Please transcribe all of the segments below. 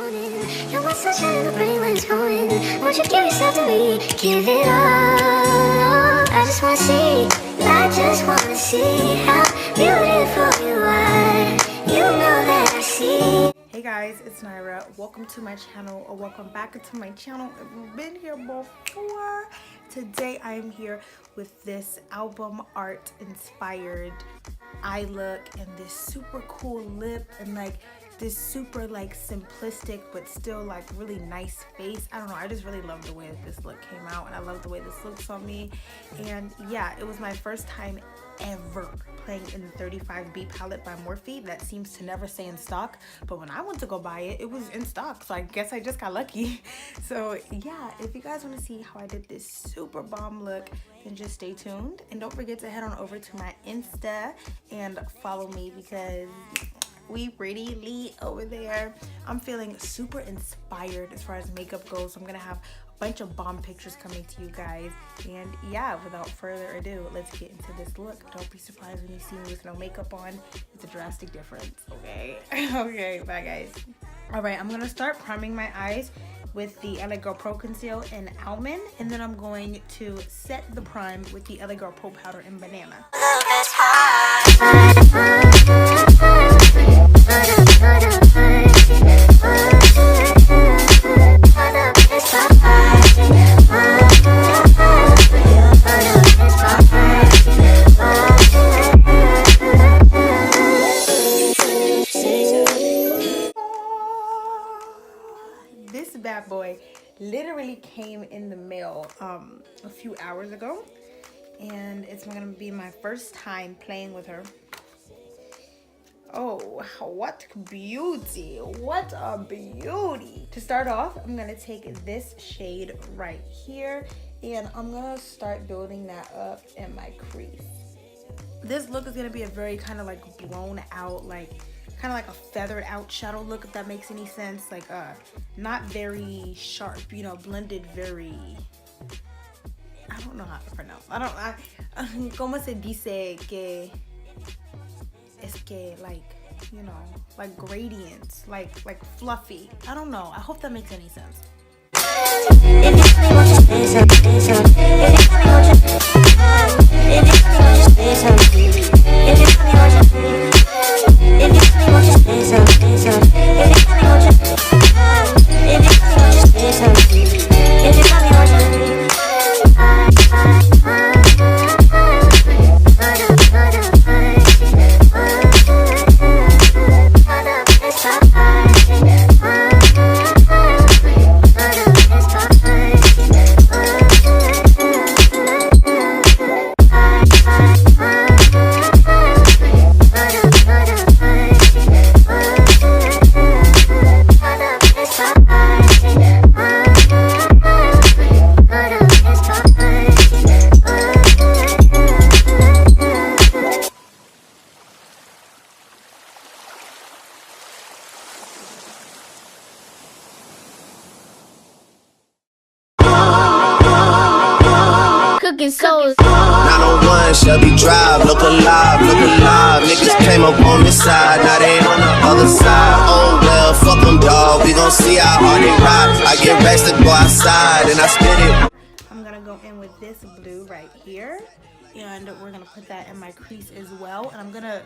morning. You're my sunshine in the brain when it's going. Won't you give yourself to me? Give it all. I just wanna see. I just wanna see how beautiful you are. You know that I see. Hey guys, it's Nyra. Welcome to my channel, or welcome back to my channel if you've been here before. Today I am here with this album art inspired eye look and this super cool lip and like this super like simplistic but still like really nice face. I don't know, I just really love the way that this look came out, and I love the way this looks on me. And yeah, it was my first time ever playing in the 35B palette by Morphe. That seems to never stay in stock, but when I went to go buy it, it was in stock, so I guess I just got lucky. So yeah, if you guys want to see how I did this super bomb look, then just stay tuned, and don't forget to head on over to my Insta and follow me because we pretty lit over there. I'm feeling super inspired as far as makeup goes, so I'm gonna have a bunch of bomb pictures coming to you guys. And yeah, without further ado, let's get into this look. Don't be surprised when you see me with no makeup on. It's a drastic difference, okay? Okay, bye guys. All right, I'm gonna start priming my eyes with the LA Girl Pro Conceal in Almond, and then I'm going to set the prime with the LA Girl Pro Powder in Banana. This bad boy literally came in the mail a few hours ago, and it's gonna be my first time playing with her. Oh, what beauty, what a beauty. To start off, I'm gonna take this shade right here, and I'm gonna start building that up in my crease. This look is gonna be a very kind of like blown out, like kind of like a feathered out shadow look, if that makes any sense. Like not very sharp, you know, blended very, I don't know how to pronounce. Como se dice que es que, like, you know, like gradients, like fluffy. I don't know. I hope that makes any sense. Souls. 901 Shelby Drive, look alive, look alive. Niggas came up on this side, now they on the other side. Oh well, fuck them dog, we gon' see how hard they ride. I get racks to go outside and I spit it. I'm gonna go in with this blue right here, and we're gonna put that in my crease as well, and I'm gonna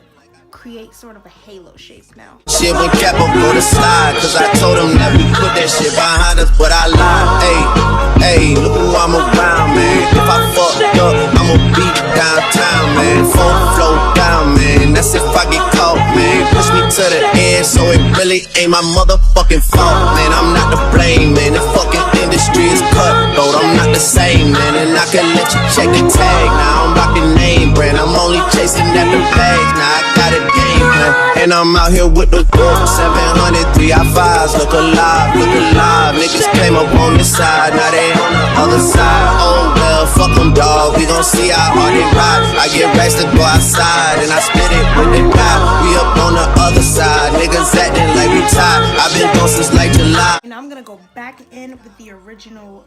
create sort of a halo shape now. Shit when Capo go to slide, cause I told him that we put that shit behind us, but I lied. Hey, look who I'm around, man. If I fucked up, I'ma be downtown, man. Full flow down, man. That's if I get caught, man. Push me to the edge, so it really ain't my motherfucking fault, man. I'm not to blame, man. The fucking industry is cutthroat. I'm not the same, man. And I can let you check the tag. Now I'm rocking name brand. I'm only chasing after bags. Now I got a game plan, and I'm out here with the wolves. 700 3i5s, look alive, look alive. Niggas came up on this side, now they on the other side. Oh well, fuck them dog, we gon' see how hard they ride. I get racks to go outside, and I spit it when they die. We up on the other side, niggas acting like we tied. I've been gone since like July. And I'm gonna go back in with the original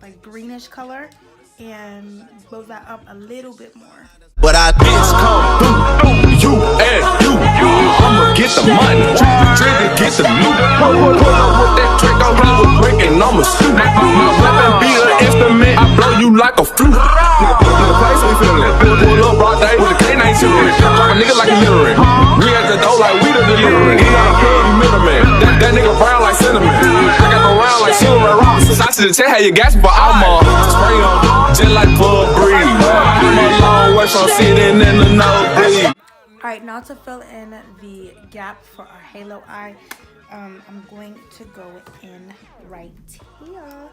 like greenish color and blow that up a little bit more. But I It's come through, you and you. I'ma get the money, trigger, get the loot. Pull up with that getting numbers. My weapon be an instrument, I blow you like a flute. Nigga play so we feelin' it. Pull up broad day with the K9 chillin'. Drop a nigga like a littering. We at the door like we the delivering. He got a plug, he middleman. That nigga brown like cinnamon. I got the round like Silver Robinson. I should tell how you gas for Almond. Spray on just like Bud Breeze. I'm a long way from sitting in the nosebleed. Alright, now to fill in the gap for our halo eye, I'm going to go in right here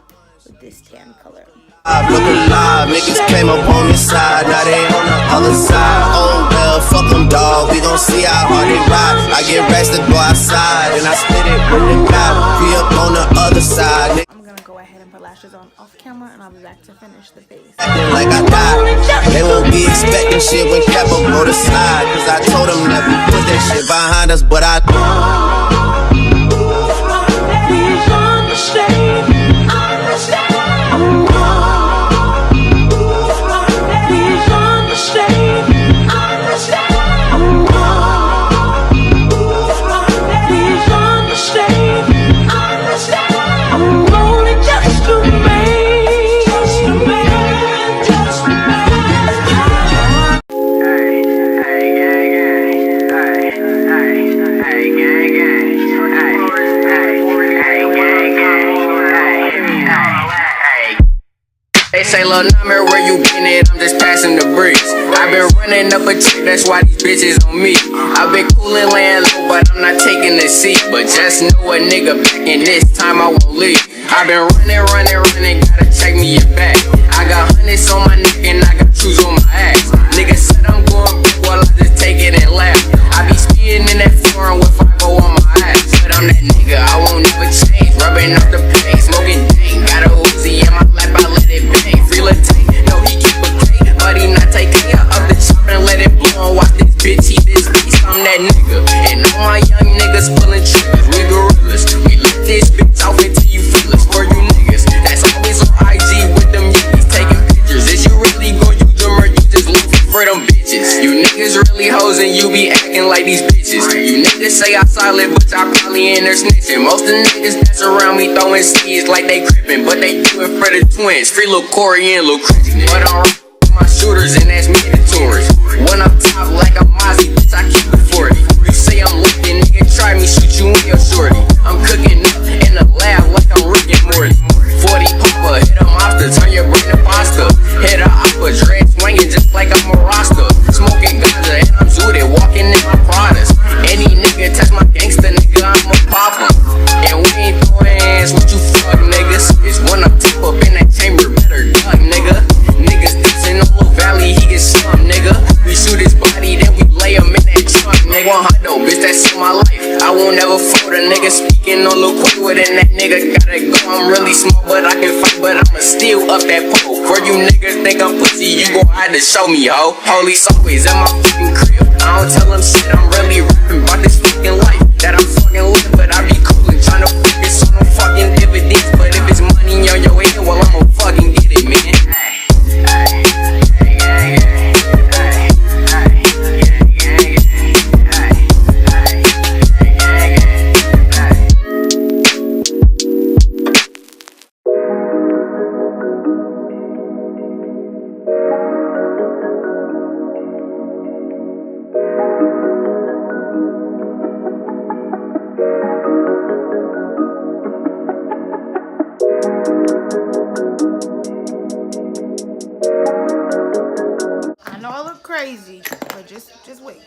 with this tan color. Look alive, niggas came up on this side, now they on the other side. Oh well, fuck them dog, we gon' see how hard they ride. I get rest to go outside, and I split it with the guy. Be up on the other side. I'm gonna go ahead and put lashes on off camera, and I'll be back to finish the face. Acting like I died, they won't be expecting shit when Capo go to slide. Cause I told them that we put that shit behind us, but I say, lil' Nyma, where you been at? I'm just passing the breeze. I've been running up a check, that's why these bitches on me. I've been coolin' laying low, but I'm not taking the seat. But just know a nigga back, and this time I won't leave. I've been running, gotta check me your back. I got hundreds on my neck, and I got shoes on my ass. Nigga said I'm going big, well I just take it and laugh. I be speeding in that foreign with I go on my ass. But I'm that nigga, I won't never change. Rubbing up the pain, smoking dang. Got a Uzi in my lap, I let it bang. No, he keep a K, but he not take care of the chop and let it blow and watch this bitch eat this beast. I'm that nigga, and all my young niggas pulling triggers. We gorillas, we let this bitch off until you feel us. For you niggas, that's always on IG with them yippies taking pictures. Is you really gon' use them or you just looking for them bitches? You niggas really hoes and you be acting like these bitches. You niggas say I solid, but y'all probably in there snitching. Most of the niggas that's around me throwing seeds like they crippin', but they do it for the twins. Free Lil Corey and Lil Christian. But I'm my shooters and that's mandatory. When I'm top like a Mozzie, bitch, I keep it 40. You say I'm looking, nigga, try me, shoot you in your shorty. I'm cooking up in the lab like I'm Rick and Morty. 40 pooper, hit a monster, turn your brain to pasta. Hit a opera, dread swinging just like I'm a roster. Smoking ganja and I'm zooted, walking in my Pradas. Any nigga touch my gangster, nigga, I'm a popper. And we ain't throwing hands with you fuck niggas. It's when I'm tip up in that chamber, better duck, nigga. Niggas dissing on Lil Valley, he get some, nigga. We shoot his body, then we lay him in that trunk, nigga. 100, bitch, that's in my life. I won't ever fold a nigga speaking on Lil Quick and that nigga gotta go. I'm really small, but I can fight, but I'ma steal up that pole. For you niggas think I'm pussy, you gon' have to show me, ho. Police always at my fucking crib. I don't tell them shit, I'm really rapping about this fucking life that I'm fucking living, but I be coolin', tryna focus on them fucking dividends. But if it's money on your head, well, I'ma fucking get it, man. I know I look crazy, but just wait.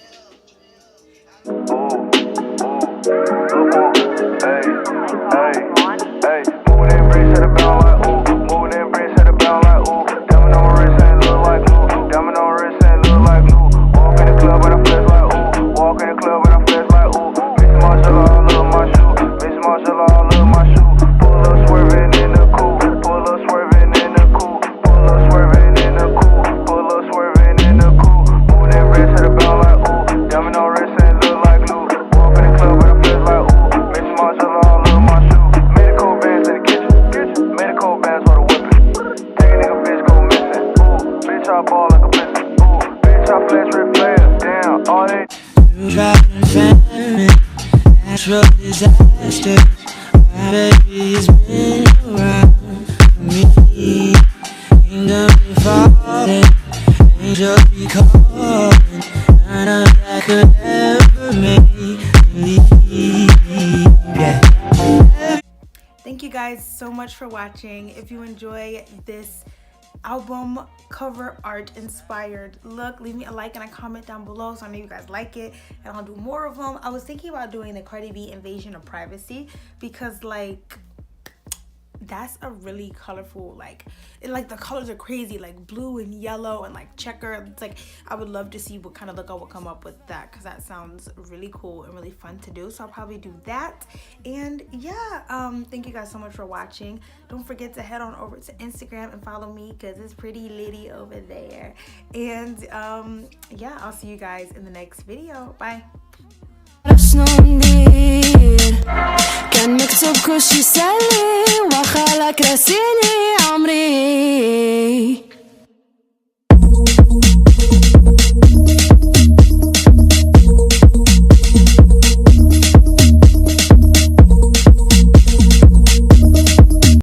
Natural disaster. My baby is been guys so much for watching. If you enjoy this album cover art inspired look, leave me a like and a comment down below so I know you guys like it, and I'll do more of them. I was thinking about doing the Cardi B Invasion of Privacy because like that's a really colorful, like the colors are crazy, like blue and yellow and like checker. It's like I would love to see what kind of look I would come up with that, because that sounds really cool and really fun to do. So I'll probably do that. And yeah, thank you guys so much for watching. Don't forget to head on over to Instagram and follow me because it's pretty litty over there. And yeah, I'll see you guys in the next video. Bye. There's no need. Got mixed up 'cause she said